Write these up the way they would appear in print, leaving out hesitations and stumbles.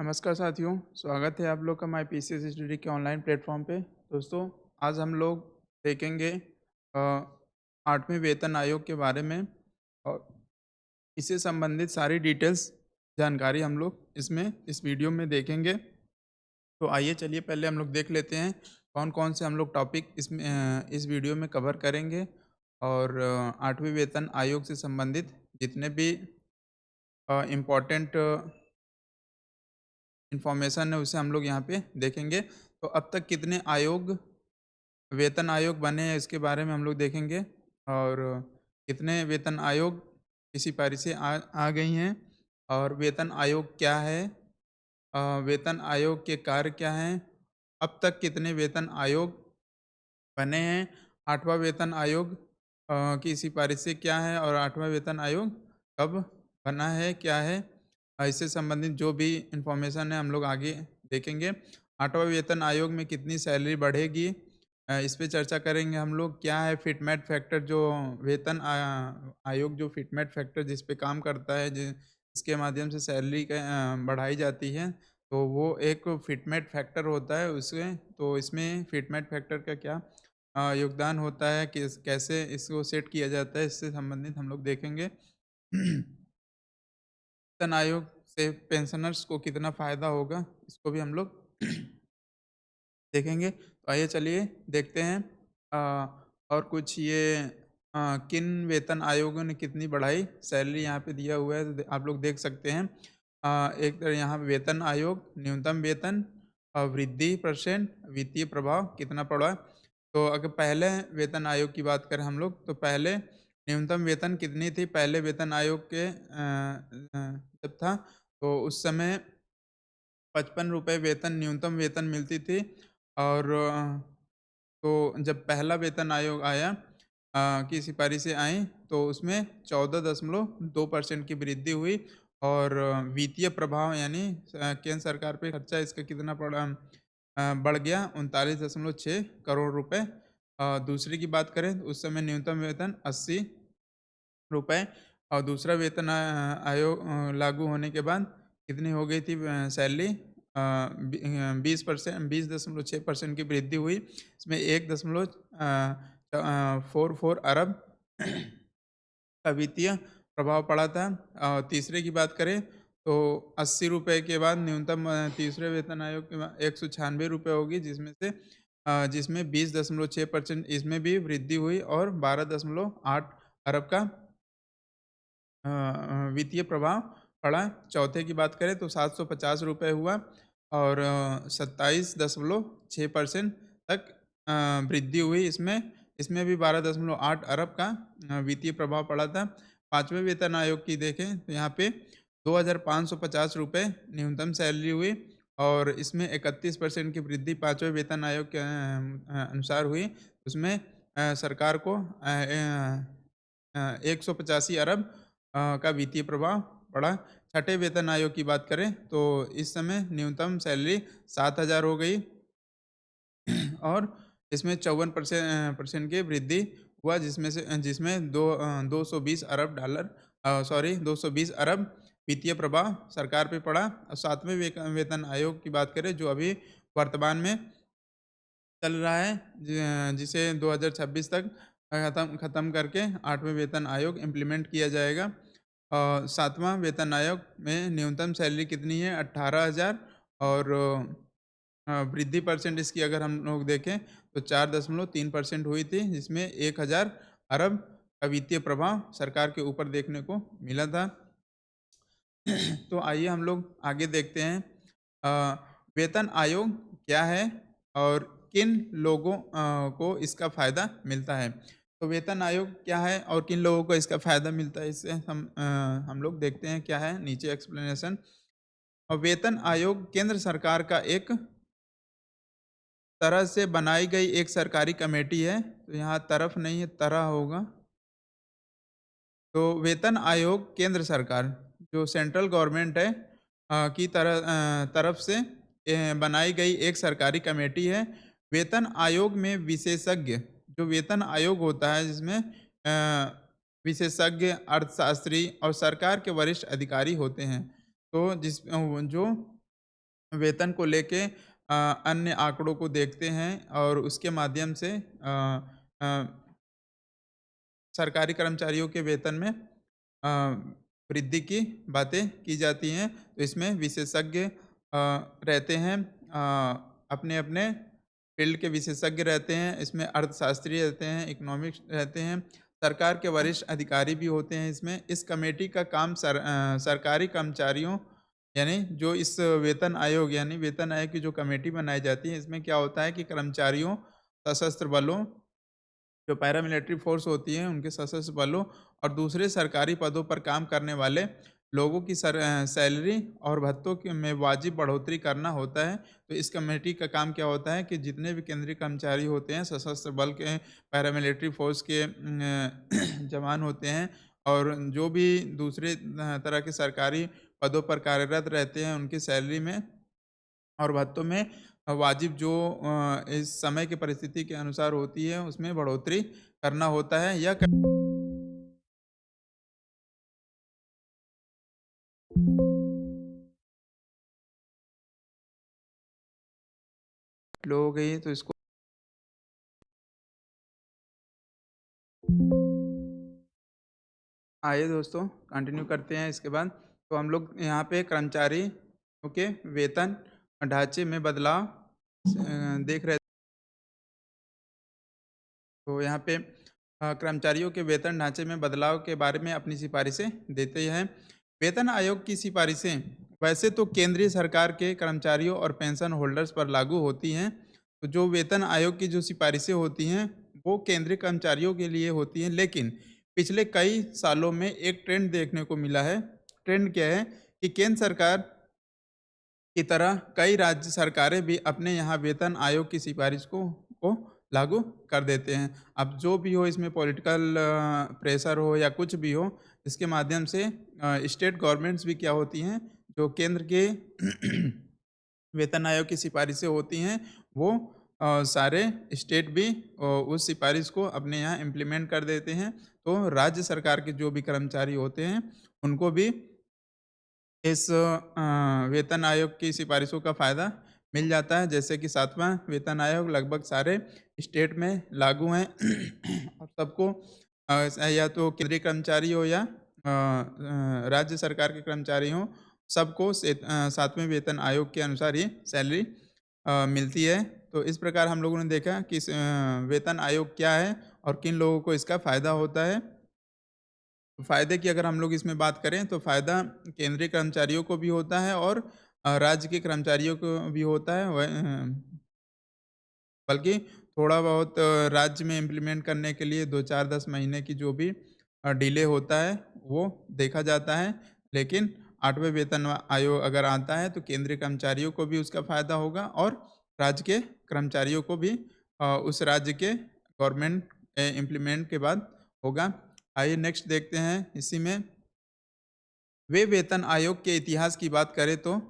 नमस्कार साथियों, स्वागत है आप लोग का माई पीसीएस स्टडी के ऑनलाइन प्लेटफॉर्म पे। दोस्तों, आज हम लोग देखेंगे 8वें वेतन आयोग के बारे में और इससे संबंधित सारी डिटेल्स जानकारी हम लोग इसमें इस वीडियो में देखेंगे। तो आइए चलिए पहले हम लोग देख लेते हैं कौन-कौन से हम लोग टॉपिक इसमें इस वीडियो में कवर करेंगे और 8वें वेतन आयोग से संबंधित जितने भी इम्पोर्टेंट इन्फॉर्मेशन है उसे हम लोग यहाँ पे देखेंगे। तो अब तक कितने वेतन आयोग बने हैं इसके बारे में हम लोग देखेंगे और कितने वेतन आयोग इसी पारी से आ गई हैं और वेतन आयोग क्या है, वेतन आयोग के कार्य क्या हैं, अब तक कितने वेतन आयोग बने हैं, 8वां वेतन आयोग की इसी पारी से क्या है और 8वां वेतन आयोग कब बना है, क्या है? इससे संबंधित जो भी इन्फॉर्मेशन है हम लोग आगे देखेंगे। 8वां वेतन आयोग में कितनी सैलरी बढ़ेगी, इस पे चर्चा करेंगे हम लोग। क्या है फिटमेट फैक्टर, जो आयोग जो फिटमेट फैक्टर जिस पे काम करता है, जिसके माध्यम से सैलरी बढ़ाई जाती है, तो वो एक फिटमेट फैक्टर होता है उसमें। तो इसमें फिटमेट फैक्टर का क्या योगदान होता है, कैसे इसको सेट किया जाता है, इससे संबंधित हम लोग देखेंगे। वेतन आयोग से पेंशनर्स को कितना फ़ायदा होगा, इसको भी हम लोग देखेंगे। तो आइए चलिए देखते हैं और कुछ ये किन वेतन आयोगों ने कितनी बढ़ाई सैलरी यहाँ पे दिया हुआ है, तो आप लोग देख सकते हैं। एक तरह यहाँ पे वेतन आयोग, न्यूनतम वेतन, वृद्धि परसेंट, वित्तीय प्रभाव कितना पड़ा। तो अगर पहले वेतन आयोग की बात करें हम लोग, तो पहले न्यूनतम वेतन कितनी थी पहले वेतन आयोग के जब था, तो उस समय 55 रुपए वेतन न्यूनतम वेतन मिलती थी और तो जब पहला वेतन आयोग आया की सिफारिश से आई, तो उसमें 14.2% की वृद्धि हुई और वित्तीय प्रभाव यानी केंद्र सरकार पे खर्चा इसका कितना पड़ा, बढ़ गया 39.6 करोड़ रुपए। दूसरी की बात करें तो उस समय न्यूनतम वेतन 80 रुपए और दूसरा वेतन आयोग लागू होने के बाद कितनी हो गई थी सैलरी, 20% की वृद्धि हुई। इसमें 1.44 अरब का वित्तीय प्रभाव पड़ा था। तीसरे की बात करें तो 80 रुपए के बाद न्यूनतम तीसरे वेतन आयोग के बाद 196 रुपए होगी, जिसमें 20.6% इसमें भी वृद्धि हुई और 12.8 अरब का वित्तीय प्रभाव पड़ा। चौथे की बात करें तो 750 रुपए हुआ और 27.6% तक वृद्धि हुई इसमें। इसमें भी 12.8 अरब का वित्तीय प्रभाव पड़ा था। 5वें वेतन आयोग की देखें तो यहाँ पे 2,550 रुपए न्यूनतम सैलरी हुई और इसमें 31% की वृद्धि 5वें वेतन आयोग के अनुसार हुई। उसमें सरकार को 185 अरब का वित्तीय प्रभाव पड़ा। छठे वेतन आयोग की बात करें तो इस समय न्यूनतम सैलरी 7,000 हो गई और इसमें 54% की वृद्धि हुआ, जिसमें 220 अरब डॉलर, सॉरी 220 अरब वित्तीय प्रभाव सरकार पे पड़ा। और 7वें वेतन आयोग की बात करें जो अभी वर्तमान में चल रहा है, जिसे 2026 तक खत्म करके 8वें वेतन आयोग इम्प्लीमेंट किया जाएगा। 7वां वेतन आयोग में न्यूनतम सैलरी कितनी है 18,000 और वृद्धि परसेंट इसकी अगर हम लोग देखें तो 4.3% हुई थी, जिसमें 1,000 अरब का वित्तीय प्रभाव सरकार के ऊपर देखने को मिला था। तो आइए हम लोग आगे देखते हैं वेतन आयोग क्या है और किन लोगों को इसका फ़ायदा मिलता है। तो वेतन आयोग क्या है और किन लोगों को इसका फ़ायदा मिलता है, इससे हम लोग देखते हैं क्या है नीचे एक्सप्लेनेशन। और वेतन आयोग केंद्र सरकार का एक तरह से बनाई गई एक सरकारी कमेटी है। तो यहाँ तरफ नहीं है, तरह होगा। तो वेतन आयोग केंद्र सरकार जो सेंट्रल गवर्नमेंट है की तरफ से बनाई गई एक सरकारी कमेटी है। वेतन आयोग में विशेषज्ञ, जो वेतन आयोग होता है जिसमें विशेषज्ञ, अर्थशास्त्री और सरकार के वरिष्ठ अधिकारी होते हैं। तो जो वेतन को लेके अन्य आंकड़ों को देखते हैं और उसके माध्यम से अ, सरकारी कर्मचारियों के वेतन में वृद्धि की बातें की जाती हैं। तो इसमें विशेषज्ञ रहते हैं, अपने-अपने फ़ील्ड के विशेषज्ञ रहते हैं, इसमें अर्थशास्त्री रहते हैं, इकोनॉमिक्स रहते हैं, सरकार के वरिष्ठ अधिकारी भी होते हैं इसमें। इस कमेटी का काम सरकारी कर्मचारियों यानी जो इस वेतन आयोग यानी वेतन आयोग की जो कमेटी बनाई जाती है, इसमें क्या होता है कि कर्मचारियों, सशस्त्र बलों जो पैरामिलिट्री फ़ोर्स होती है, उनके सशस्त्र बलों और दूसरे सरकारी पदों पर काम करने वाले लोगों की सैलरी और भत्तों के में वाजिब बढ़ोतरी करना होता है। तो इस कमेटी का काम क्या होता है कि जितने भी केंद्रीय कर्मचारी होते हैं, सशस्त्र बल के, पैरामिलिट्री फ़ोर्स के जवान होते हैं और जो भी दूसरे तरह के सरकारी पदों पर कार्यरत रहते हैं, उनकी सैलरी में और भत्तों में वाजिब जो इस समय की परिस्थिति के अनुसार होती है, उसमें बढ़ोतरी करना होता है। यह क लो हो गई है तो इसको आइए दोस्तों कंटिन्यू करते हैं इसके बाद। तो हम लोग यहाँ पे कर्मचारियों के वेतन ढाँचे में बदलाव देख रहे तो यहाँ पे कर्मचारियों के वेतन ढाँचे में बदलाव के बारे में अपनी सिफ़ारिशें देते हैं। वेतन आयोग की सिफ़ारिशें वैसे तो केंद्रीय सरकार के कर्मचारियों और पेंशन होल्डर्स पर लागू होती हैं। तो जो वेतन आयोग की जो सिफ़ारिशें होती हैं, वो केंद्रीय कर्मचारियों के लिए होती हैं। लेकिन पिछले कई सालों में एक ट्रेंड देखने को मिला है। ट्रेंड क्या है कि केंद्र सरकार की तरह कई राज्य सरकारें भी अपने यहाँ वेतन आयोग की सिफारिश को लागू कर देते हैं। अब जो भी हो इसमें पॉलिटिकल प्रेशर हो या कुछ भी हो, इसके माध्यम से स्टेट गवर्नमेंट्स भी क्या होती हैं, जो केंद्र के वेतन आयोग की सिफारिशें होती हैं, वो सारे स्टेट भी उस सिफारिश को अपने यहाँ इम्प्लीमेंट कर देते हैं। तो राज्य सरकार के जो भी कर्मचारी होते हैं, उनको भी इस वेतन आयोग की सिफारिशों का फ़ायदा मिल जाता है, जैसे कि 7वाँ वेतन आयोग लगभग सारे स्टेट में लागू हैं और सबको या तो केंद्रीय कर्मचारी हो या राज्य सरकार के कर्मचारी हों, सबको 7वें वेतन आयोग के अनुसार ही सैलरी मिलती है। तो इस प्रकार हम लोगों ने देखा कि वेतन आयोग क्या है और किन लोगों को इसका फ़ायदा होता है। फ़ायदे की अगर हम लोग इसमें बात करें तो फ़ायदा केंद्रीय कर्मचारियों को भी होता है और राज्य के कर्मचारियों को भी होता है। बल्कि थोड़ा बहुत राज्य में इम्प्लीमेंट करने के लिए 2, 4, 10 महीने की जो भी डिले होता है, वो देखा जाता है। लेकिन 8वें वेतन आयोग अगर आता है तो केंद्रीय कर्मचारियों को भी उसका फ़ायदा होगा और राज्य के कर्मचारियों को भी उस राज्य के गवर्नमेंट इम्प्लीमेंट के बाद होगा। आइए नेक्स्ट देखते हैं इसी में वे वेतन आयोग के इतिहास की बात करें तो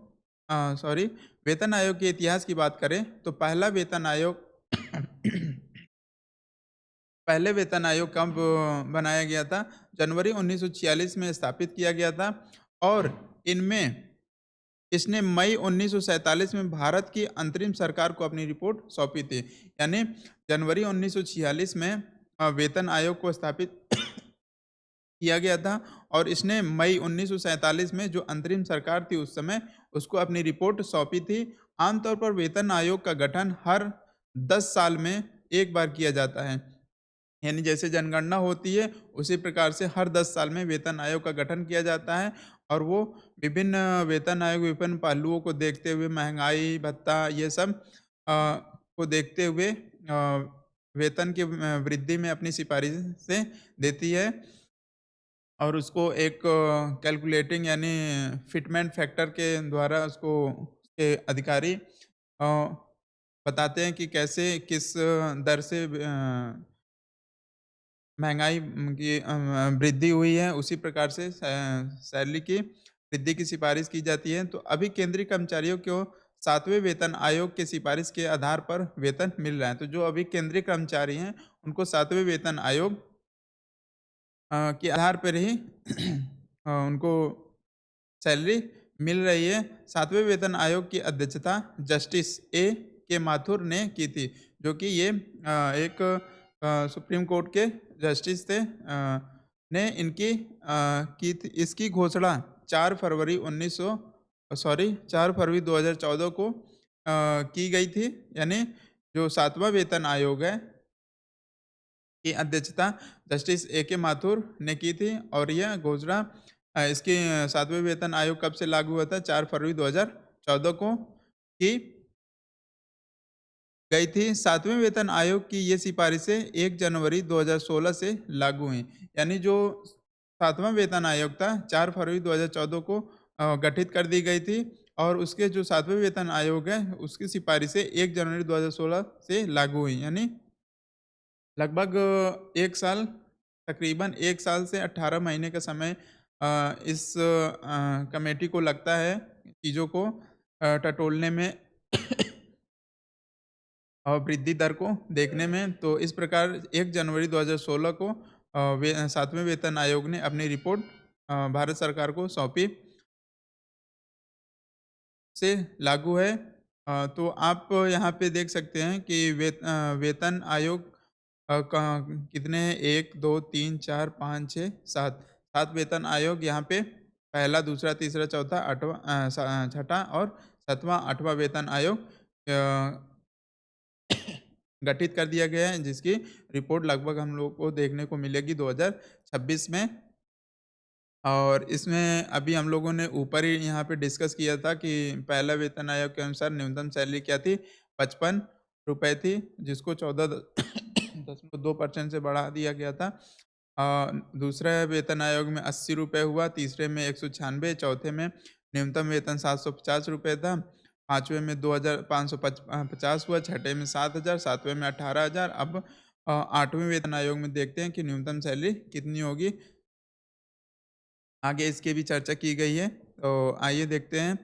सॉरी वेतन आयोग के इतिहास की बात करें तो पहला वेतन आयोग पहले वेतन आयोग कब बनाया गया था? जनवरी 1946 में स्थापित किया गया था और इनमें इसने मई 1947 में भारत की अंतरिम सरकार को अपनी रिपोर्ट सौंपी थी। यानी जनवरी 1946 में वेतन आयोग को स्थापित किया गया था और इसने मई 1947 में जो अंतरिम सरकार थी उस समय उसको अपनी रिपोर्ट सौंपी थी। आमतौर पर वेतन आयोग का गठन हर 10 साल में एक बार किया जाता है। यानी जैसे जनगणना होती है उसी प्रकार से हर 10 साल में वेतन आयोग का गठन किया जाता है और वो विभिन्न वेतन आयोग विभिन्न पहलुओं को देखते हुए महंगाई भत्ता ये सब को देखते हुए वेतन की वृद्धि में अपनी सिफारिशें देती है और उसको एक कैलकुलेटिंग यानी फिटमेंट फैक्टर के द्वारा उसको उसके अधिकारी बताते हैं कि कैसे किस दर से महँगाई की वृद्धि हुई है, उसी प्रकार से सैलरी की वृद्धि की सिफ़ारिश की जाती है। तो अभी केंद्रीय कर्मचारियों को 7वें वेतन आयोग की सिफ़ारिश के आधार पर वेतन मिल रहा है। तो जो अभी केंद्रीय कर्मचारी हैं, उनको 7वें वेतन आयोग के आधार पर ही उनको सैलरी मिल रही है। 7वें वेतन आयोग की अध्यक्षता जस्टिस ए के माथुर ने की थी, जो कि ये एक सुप्रीम कोर्ट के जस्टिस थे, ने इनकी की थी। इसकी घोषणा 4 फरवरी 4 फरवरी 2014 को की गई थी। यानी जो 7वां वेतन आयोग है की अध्यक्षता जस्टिस ए के माथुर ने की थी, और यह घोषणा इसके 7वें वेतन आयोग कब से लागू हुआ था? 4 फरवरी 2014 को की गई थी। 7वें वेतन आयोग की ये सिफारिशें 1 जनवरी 2016 से लागू हुई। यानी जो 7वां वेतन आयोग था 4 फरवरी 2014 को गठित कर दी गई थी, और उसके जो 7वें वेतन आयोग है उसकी सिफारिशें 1 जनवरी 2016 से लागू हुई। यानी लगभग 1 साल, तकरीबन 1 साल से 18 महीने का समय इस कमेटी को लगता है चीज़ों को टटोलने में और वृद्धि दर को देखने में। तो इस प्रकार 1 जनवरी 2016 को 7वें वेतन आयोग ने अपनी रिपोर्ट भारत सरकार को सौंपी, से लागू है। तो आप यहाँ पे देख सकते हैं कि वेतन आयोग कितने हैं? 1, 2, 3, 4, 5, 6, 7, 7 वेतन आयोग यहाँ पे पहला, दूसरा, तीसरा, चौथा, छठा और 7वां, 8वां वेतन आयोग गठित कर दिया गया है, जिसकी रिपोर्ट लगभग हम लोग को देखने को मिलेगी 2026 में। और इसमें अभी हम लोगों ने ऊपर ही यहाँ पे डिस्कस किया था कि पहला वेतन आयोग के अनुसार न्यूनतम सैलरी क्या थी? 55 रुपए थी, जिसको 14.2% से बढ़ा दिया गया था। दूसरे वेतन आयोग में 80 रुपए हुआ, तीसरे में 196, चौथे में न्यूनतम वेतन 750 रुपए था, पाँचवें में 2550 हुआ, छठे में 7000, सातवें में 18,000। अब 8वें वेतन आयोग में देखते हैं कि न्यूनतम सैलरी कितनी होगी। आगे इसकी भी चर्चा की गई है, तो आइए देखते हैं।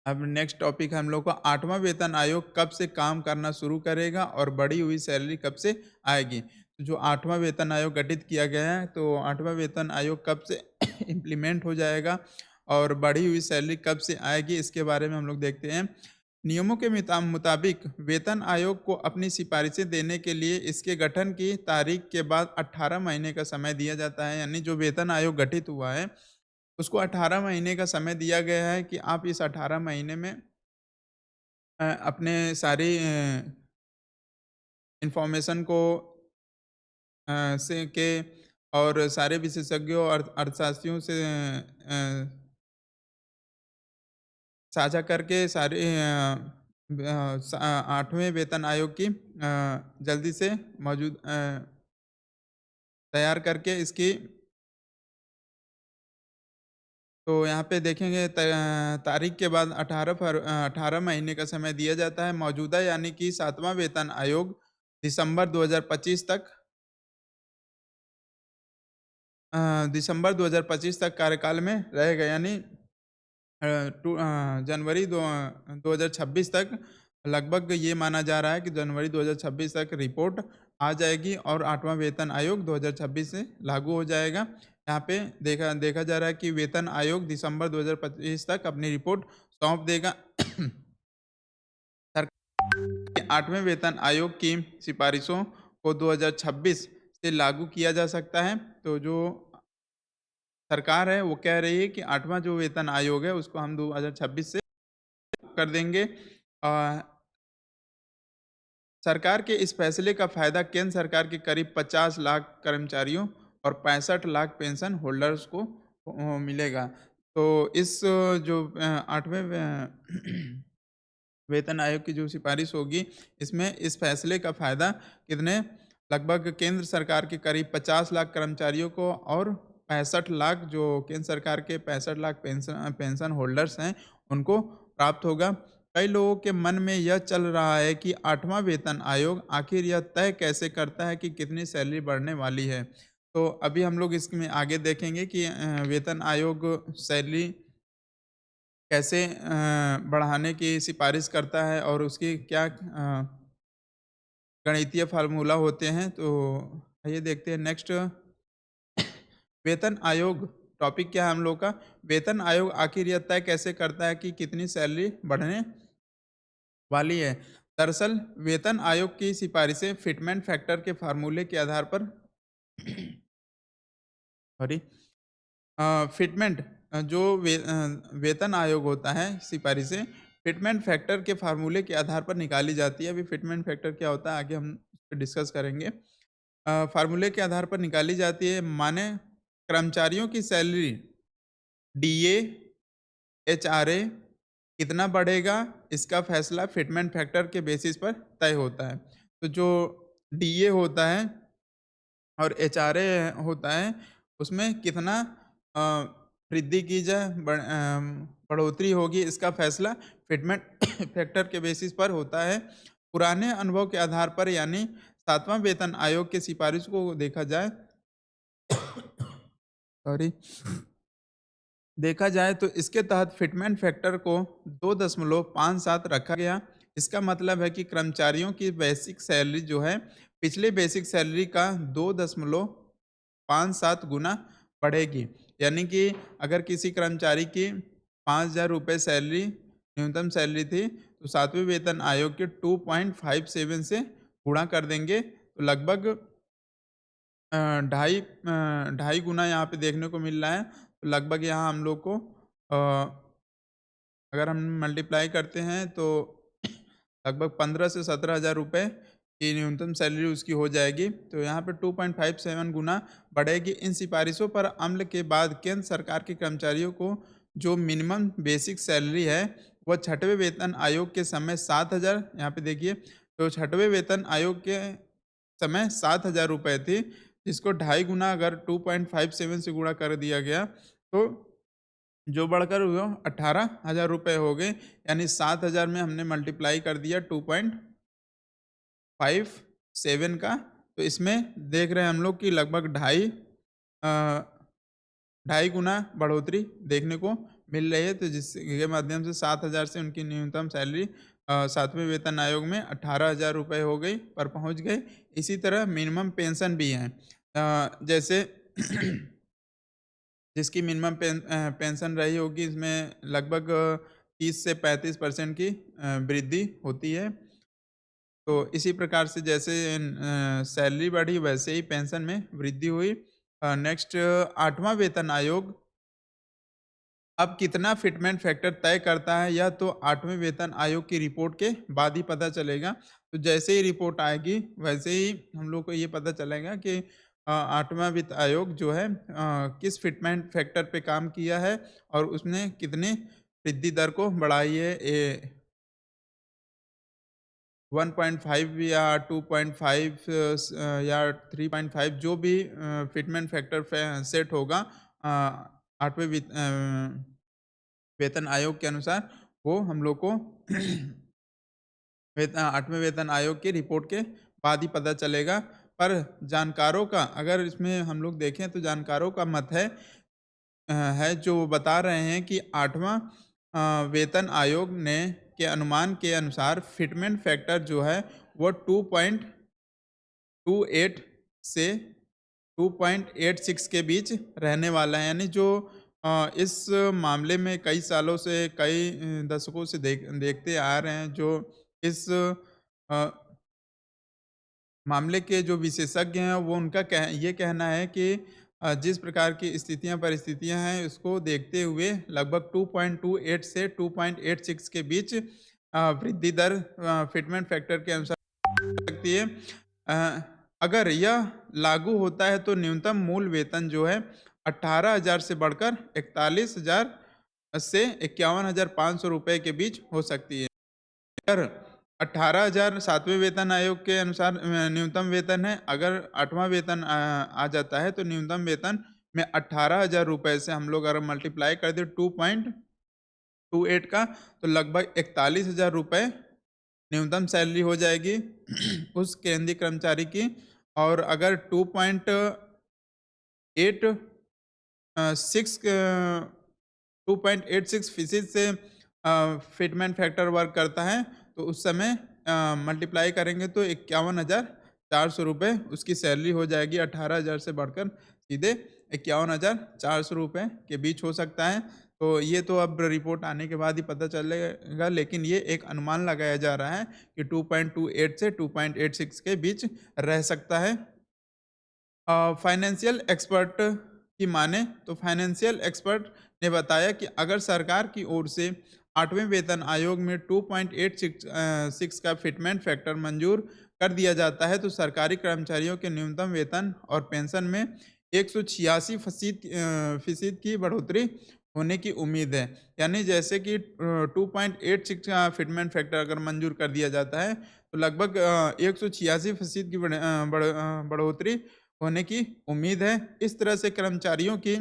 अब नेक्स्ट टॉपिक हम लोग का 8वां वेतन आयोग कब से काम करना शुरू करेगा और बढ़ी हुई सैलरी कब से आएगी। तो जो 8वां वेतन आयोग गठित किया गया है, तो 8वां वेतन आयोग कब से इम्प्लीमेंट हो जाएगा और बढ़ी हुई सैलरी कब से आएगी, इसके बारे में हम लोग देखते हैं। नियमों के मुताबिक वेतन आयोग को अपनी सिफारिशें देने के लिए इसके गठन की तारीख के बाद 18 महीने का समय दिया जाता है। यानी जो वेतन आयोग गठित हुआ है उसको 18 महीने का समय दिया गया है कि आप इस 18 महीने में अपने सारी इन्फॉर्मेशन को से के और सारे विशेषज्ञों और अर्थशास्त्रियों से साझा करके सारे 8वें वेतन आयोग की जल्दी से तैयार करके इसकी, तो यहाँ पे देखेंगे तारीख के बाद 18 महीने का समय दिया जाता है। मौजूदा यानी कि 7वां वेतन आयोग दिसंबर 2025 तक कार्यकाल में रहेगा। यानी जनवरी 2026 तक, लगभग ये माना जा रहा है कि जनवरी 2026 तक रिपोर्ट आ जाएगी और 8वां वेतन आयोग 2026 से लागू हो जाएगा। यहाँ पे देखा देखा जा रहा है कि वेतन आयोग दिसंबर 2025 तक अपनी रिपोर्ट सौंप देगा। सरकार के 8वें वेतन आयोग की सिफारिशों को 2026 से लागू किया जा सकता है। तो जो सरकार है वो कह रही है कि 8वां जो वेतन आयोग है उसको हम 2026 से कर देंगे। अ, सरकार के इस फैसले का फायदा केंद्र सरकार के करीब 50 लाख कर्मचारियों और 65 लाख पेंशन होल्डर्स को मिलेगा। तो इस जो 8वें वेतन आयोग की जो सिफारिश होगी, इसमें इस फैसले का फ़ायदा कितने, लगभग केंद्र सरकार के करीब 50 लाख कर्मचारियों को और 65 लाख, जो केंद्र सरकार के 65 लाख पेंशन होल्डर्स हैं, उनको प्राप्त होगा। कई लोगों के मन में यह चल रहा है कि 8वां वेतन आयोग आखिर यह तय कैसे करता है कि कितनी सैलरी बढ़ने वाली है। तो अभी हम लोग इसमें आगे देखेंगे कि वेतन आयोग सैलरी कैसे बढ़ाने की सिफ़ारिश करता है और उसकी क्या गणितीय फ़ॉर्मूला होते हैं। तो आइए देखते हैं नेक्स्ट। वेतन आयोग टॉपिक क्या है हम लोग का? वेतन आयोग आखिर यह तय कैसे करता है कि कितनी सैलरी बढ़ने वाली है? दरअसल वेतन आयोग की सिफारिशें फिटमेंट फैक्टर के फार्मूले के आधार पर सॉरी फिटमेंट जो वेतन आयोग होता है सिफारिशें फिटमेंट फैक्टर के फार्मूले के आधार पर निकाली जाती है। अभी फिटमेंट फैक्टर क्या होता है आगे हम इस पे डिस्कस करेंगे। फार्मूले के आधार पर निकाली जाती है माने कर्मचारियों की सैलरी डीए, एचआरए कितना बढ़ेगा इसका फैसला फिटमेंट फैक्टर के बेसिस पर तय होता है। तो जो डीए होता है और एचआरए होता है, उसमें कितना अ, वृद्धि की जाए, बढ़ोतरी होगी इसका फैसला फिटमेंट फैक्टर के बेसिस पर होता है। पुराने अनुभव के आधार पर यानी 7वां वेतन आयोग की सिफारिश को देखा जाए सॉरी देखा जाए तो इसके तहत फिटमेंट फैक्टर को 2.57 रखा गया। इसका मतलब है कि कर्मचारियों की बेसिक सैलरी जो है पिछले बेसिक सैलरी का 2.57 गुना बढ़ेगी। यानी कि अगर किसी कर्मचारी की 5,000 रुपये सैलरी न्यूनतम सैलरी थी तो 7वें वेतन आयोग के 2.57 से गुणा कर देंगे तो लगभग ढाई गुना यहाँ पे देखने को मिल रहा है। तो लगभग यहाँ हम लोग को अगर हम मल्टीप्लाई करते हैं तो लगभग 15 से 17,000 रुपये की न्यूनतम सैलरी उसकी हो जाएगी। तो यहाँ पे 2.57 गुना बढ़ेगी। इन सिफारिशों पर अमल के बाद केंद्र सरकार के कर्मचारियों को जो मिनिमम बेसिक सैलरी है वह 6वें वेतन आयोग के समय 7,000 यहाँ पे देखिए तो 6वें वेतन आयोग के समय 7,000 रुपये थी, जिसको ढाई गुना अगर 2.57 से गुणा कर दिया गया तो जो बढ़कर वो 18,000 रुपये हो गए। यानी 7,000 में हमने मल्टीप्लाई कर दिया 2.57 का, तो इसमें देख रहे हैं हम लोग कि लगभग अ, ढाई गुना बढ़ोतरी देखने को मिल रही है। तो जिसके माध्यम से 7,000 से उनकी न्यूनतम सैलरी 7वें वेतन आयोग में 18,000 रुपये हो गई पर पहुंच गए। इसी तरह मिनिमम पेंशन भी है, जैसे जिसकी मिनिमम पेंशन रही होगी इसमें लगभग 30 से 35% की वृद्धि होती है। तो इसी प्रकार से जैसे सैलरी बढ़ी वैसे ही पेंशन में वृद्धि हुई। नेक्स्ट 8वां वेतन आयोग अब कितना फिटमेंट फैक्टर तय करता है यह तो 8वें वेतन आयोग की रिपोर्ट के बाद ही पता चलेगा। तो जैसे ही रिपोर्ट आएगी वैसे ही हम लोग को ये पता चलेगा कि 8वां वित्त आयोग जो है किस फिटमेंट फैक्टर पे काम किया है और उसने कितनी वृद्धि दर को बढ़ाई है। 1.5 या 2.5 या 3.5 जो भी फिटमेंट फैक्टर सेट होगा 8वें वेतन आयोग के अनुसार वो हम लोग को 8वें वेतन आयोग की रिपोर्ट के बाद ही पता चलेगा। पर जानकारों का अगर इसमें हम लोग देखें तो जानकारों का मत है जो वो बता रहे हैं कि 8वां वेतन आयोग ने के अनुमान के अनुसार फिटमेंट फैक्टर जो है वो 2.28 से 2.86 के बीच रहने वाला है। यानी जो इस मामले में कई सालों से कई दशकों से देखते आ रहे हैं जो इस मामले के जो विशेषज्ञ हैं वो उनका ये कहना है कि जिस प्रकार की स्थितियां परिस्थितियां हैं उसको देखते हुए लगभग 2.28 से 2.86 के बीच वृद्धि दर फिटमेंट फैक्टर के अनुसार सकती है। अ, अगर यह लागू होता है तो न्यूनतम मूल वेतन जो है 18,000 से बढ़कर 41,000 से 51,500 रुपए के बीच हो सकती है। अगर 18,000 7वें वेतन आयोग के अनुसार न्यूनतम वेतन है, अगर 8वां वेतन आ जाता है तो न्यूनतम वेतन में 18,000 रुपए से हम लोग अगर मल्टीप्लाई कर दें 2.28 का तो लगभग 41,000 रुपए न्यूनतम सैलरी हो जाएगी उस केंद्रीय कर्मचारी की। और अगर 2.8 6 2.86% से फिटमेंट फैक्टर वर्क करता है तो उस समय मल्टीप्लाई करेंगे तो 51,400 रुपये उसकी सैलरी हो जाएगी। 18,000 से बढ़कर सीधे ₹51,400 के बीच हो सकता है। तो ये तो अब रिपोर्ट आने के बाद ही पता चलेगा, लेकिन ये एक अनुमान लगाया जा रहा है कि 2.28 से 2.86 के बीच रह सकता है। फाइनेंशियल एक्सपर्ट की माने तो फाइनेंशियल एक्सपर्ट ने बताया कि अगर सरकार की ओर से 8वें वेतन आयोग में 2.86 का फिटमेंट फैक्टर मंजूर कर दिया जाता है तो सरकारी कर्मचारियों के न्यूनतम वेतन और पेंशन में 186 फीसद की बढ़ोतरी होने की उम्मीद है। यानी जैसे कि 2.86 का फिटमेंट फैक्टर अगर मंजूर कर दिया जाता है तो लगभग 186% की बढ़ोतरी होने की उम्मीद है। इस तरह से कर्मचारियों की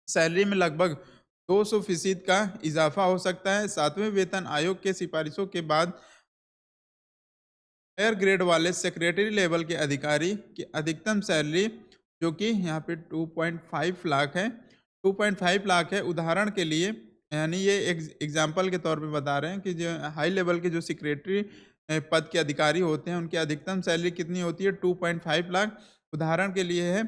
सैलरी में लगभग 200% का इजाफा हो सकता है। 7वें वेतन आयोग के सिफारिशों के बाद हायर ग्रेड वाले सेक्रेटरी लेवल के अधिकारी की अधिकतम सैलरी जो कि यहाँ पे 2.5 लाख है, 2.5 लाख है। उदाहरण के लिए यानी ये एग्जाम्पल के तौर पे बता रहे हैं कि जो हाई लेवल के जो सेक्रेटरी पद के अधिकारी होते हैं उनकी अधिकतम सैलरी कितनी होती है, 2.5 लाख। उदाहरण के लिए है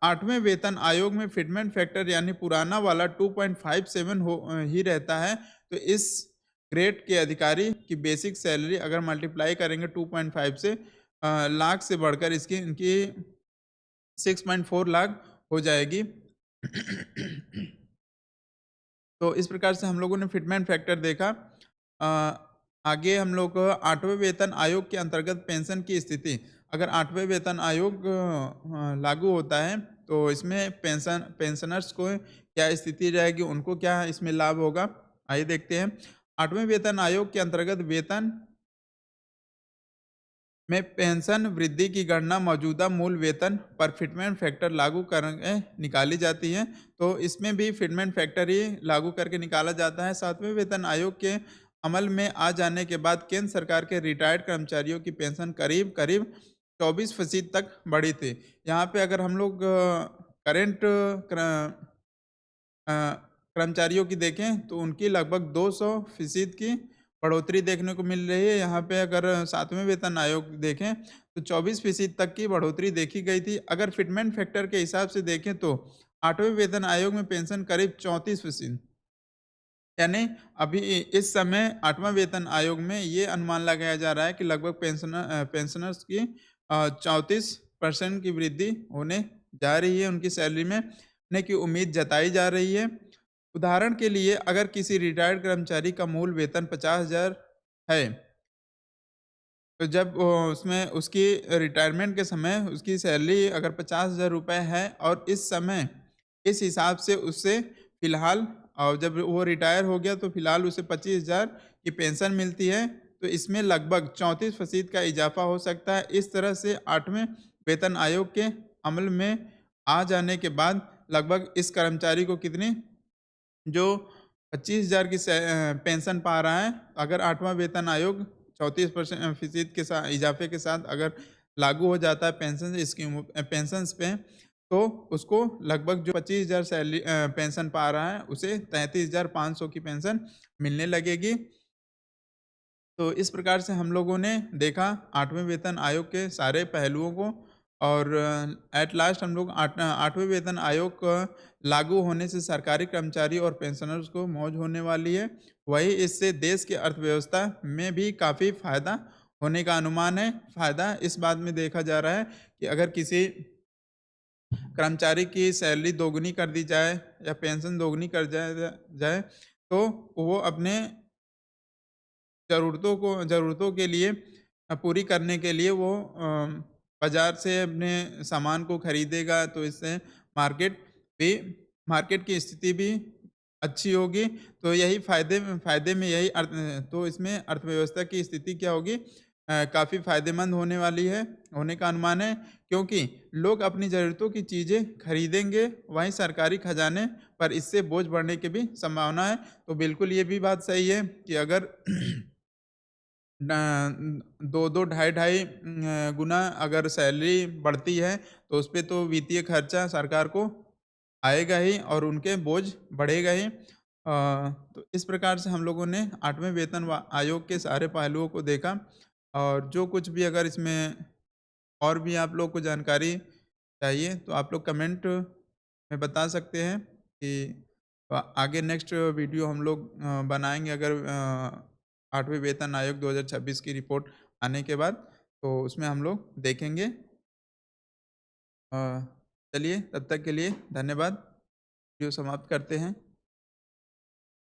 8वें वेतन आयोग में फिटमेंट फैक्टर यानी पुराना वाला 2.57 ही रहता है। तो इस ग्रेड के अधिकारी की बेसिक सैलरी अगर मल्टीप्लाई करेंगे 2.5 से लाख से बढ़कर इसकी इनकी 6.4 लाख हो जाएगी। तो इस प्रकार से हम लोगों ने फिटमेंट फैक्टर देखा। आगे हम लोग 8वें वेतन आयोग के अंतर्गत पेंशन की स्थिति। अगर 8वें वेतन आयोग लागू होता है तो इसमें पेंशनर्स को क्या स्थिति रहेगी, उनको क्या इसमें लाभ होगा, आइए देखते हैं। 8वें वेतन आयोग के अंतर्गत वेतन में पेंशन वृद्धि की गणना मौजूदा मूल वेतन पर फिटमेंट फैक्टर लागू करके निकाली जाती है। तो इसमें भी फिटमेंट फैक्टर ही लागू करके निकाला जाता है। 7वें वेतन आयोग के अमल में आ जाने के बाद केंद्र सरकार के रिटायर्ड कर्मचारियों की पेंशन करीब करीब 24% तक बढ़ी थी। यहाँ पे अगर हम लोग करेंट अ, कर्मचारियों की देखें तो उनकी लगभग 200% की बढ़ोतरी देखने को मिल रही है। यहाँ पे अगर 7वें वेतन आयोग देखें तो 24% तक की बढ़ोतरी देखी गई थी। अगर फिटमेंट फैक्टर के हिसाब से देखें तो 8वें वेतन आयोग में पेंशन करीब 34%, यानी अभी इस समय 8वां वेतन आयोग में ये अनुमान लगाया जा रहा है कि लगभग पेंशनर्स की 34% की वृद्धि होने जा रही है, उनकी सैलरी में होने की उम्मीद जताई जा रही है। उदाहरण के लिए अगर किसी रिटायर्ड कर्मचारी का मूल वेतन 50,000 है, तो जब उसमें उसकी रिटायरमेंट के समय उसकी सैलरी अगर 50,000 रुपये है और इस समय इस हिसाब से उससे फ़िलहाल और जब वो रिटायर हो गया तो फ़िलहाल उसे 25,000 की पेंशन मिलती है, तो इसमें लगभग 34% का इजाफ़ा हो सकता है। इस तरह से 8वें वेतन आयोग के अमल में आ जाने के बाद लगभग इस कर्मचारी को कितनी जो 25,000 की पेंशन पा रहा है, अगर 8वां वेतन आयोग 34% फ़ीसद के साथ इज़ाफ़े के साथ अगर लागू हो जाता है पेंशन्स पे, तो उसको लगभग जो 25,000 पेंशन पा रहा है, उसे 33,500 की पेंशन मिलने लगेगी। तो इस प्रकार से हम लोगों ने देखा 8वें वेतन आयोग के सारे पहलुओं को और एट लास्ट हम लोग 8वें वेतन आयोग लागू होने से सरकारी कर्मचारी और पेंशनर्स को मौज होने वाली है। वही इससे देश की अर्थव्यवस्था में भी काफ़ी फ़ायदा होने का अनुमान है। फ़ायदा इस बात में देखा जा रहा है कि अगर किसी कर्मचारी की सैलरी दोगुनी कर दी जाए या पेंशन दोगुनी कर जाए तो वो अपने ज़रूरतों के लिए पूरी करने के लिए वो बाज़ार से अपने सामान को खरीदेगा, तो इससे मार्केट भी मार्केट की स्थिति भी अच्छी होगी। तो यही फ़ायदे में यही तो इसमें अर्थव्यवस्था की स्थिति क्या होगी, काफ़ी फ़ायदेमंद होने वाली है, होने का अनुमान है, क्योंकि लोग अपनी ज़रूरतों की चीज़ें खरीदेंगे, वहीं सरकारी खजाने पर इससे बोझ बढ़ने की भी संभावना है। तो बिल्कुल ये भी बात सही है कि अगर 2-2 ढाई-ढाई गुना अगर सैलरी बढ़ती है, तो उसपे तो वित्तीय खर्चा सरकार को आएगा ही और उनके बोझ बढ़ेगा ही। तो इस प्रकार से हम लोगों ने 8वें वेतन आयोग के सारे पहलुओं को देखा और जो कुछ भी अगर इसमें और भी आप लोग को जानकारी चाहिए तो आप लोग कमेंट में बता सकते हैं कि आगे नेक्स्ट वीडियो हम लोग बनाएँगे अगर 8वें वेतन आयोग 2026 की रिपोर्ट आने के बाद, तो उसमें हम लोग देखेंगे। अ, चलिए तब तक के लिए धन्यवाद। वीडियो समाप्त करते हैं।